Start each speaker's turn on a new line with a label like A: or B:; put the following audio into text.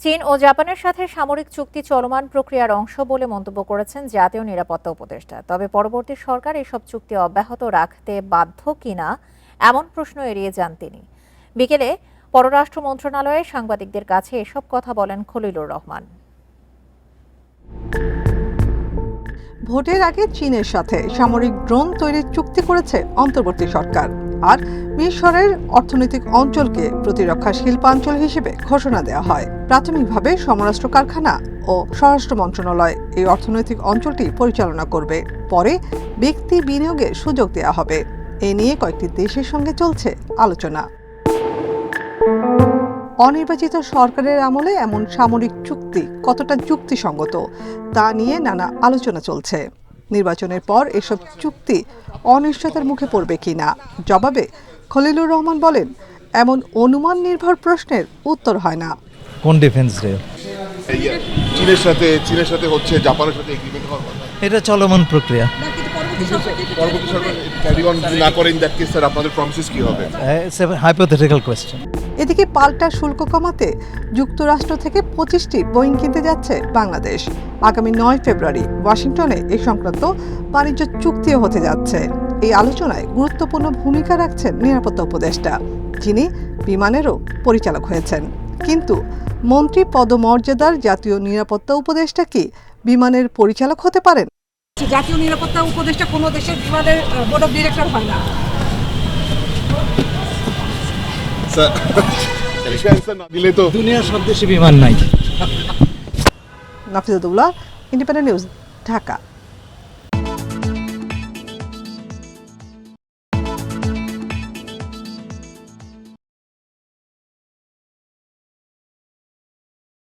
A: চীন ও জাপানের সাথে সামরিক চুক্তি চলমান প্রক্রিয়ার অংশ বলে মন্তব্য করেছেন জাতীয় নিরাপত্তা উপদেষ্টা। তবে পরবর্তী সরকার এসব চুক্তি অব্যাহত রাখতে বাধ্য কিনা এমন প্রশ্ন এড়িয়ে যান তিনি। বিকেলে পররাষ্ট্র মন্ত্রণালয়ে সাংবাদিকদের কাছে এসব কথা বলেন খলিলুর রহমান।
B: ভোটের আগে চীনের সাথে সামরিক ড্রোন তৈরির চুক্তি করেছে অন্তর্বর্তী সরকার, আর মিশরের অর্থনৈতিক অঞ্চলকে প্রতিরক্ষা শিল্পাঞ্চল হিসেবে ঘোষণা দেওয়া হয়। প্রাথমিকভাবে সমরাষ্ট্র কারখানা ও স্বরাষ্ট্র মন্ত্রণালয় এই অর্থনৈতিক অঞ্চলটি পরিচালনা করবে। পরে ব্যক্তি বিনিয়োগের সুযোগ দেওয়া হবে। এ নিয়ে কয়েকটি দেশের সঙ্গে চলছে আলোচনা। অনির্বাচিত সরকারের আমলে এমন সামরিক চুক্তি কতটা যুক্তিসঙ্গত তা নিয়ে নানা আলোচনা চলছে। নির্বাচনের পর এসব চুক্তি অনিশ্চয়তার মুখে পড়বে কিনা জবাবে খলিলুর রহমান বলেন, এমন অনুমান নির্ভর প্রশ্নের উত্তর হয় না।
C: কোন ডিফেন্স ডে?
D: চীনের সাথে হচ্ছে, জাপানের সাথে এগ্রিমেন্ট হওয়ার কথা।
C: এটা চলমান প্রক্রিয়া।
D: পরবর্তী সরকার ক্যারি অন না করে ইন দ্যাট কেস স্যার আপনাদের প্রমিসেস কি হবে?
C: It's a hypothetical question.
B: এদিকে পাল্টা শুল্ক কমাতে যুক্তরাষ্ট্র থেকে 25টি বোয়িং কিনতে যাচ্ছে বাংলাদেশ। আগামী 9 ফেব্রুয়ারি ওয়াশিংটনে এই সংক্রান্ত বাণিজ্য চুক্তিও হতে যাচ্ছে। এই আলোচনায় গুরুত্বপূর্ণ ভূমিকা রাখছেন নিরাপত্তা উপদেষ্টা, যিনি বিমানেরও পরিচালক হয়েছেন। কিন্তু মন্ত্রী পদমর্যাদার জাতীয় নিরাপত্তা উপদেষ্টা কি বিমানের পরিচালক হতে পারেন?
E: জাতীয় নিরাপত্তা উপদেষ্টা কোনো দেশের বিমানের বোর্ড অফ ডিরেক্টর হয় না।
D: দিলে তো
C: দুনিয়ার সব দেশে বিমান নাই।
B: নাফিজাতুল্লাহ, ইন্ডিপেন্ডেন্ট নিউজ, ঢাকা।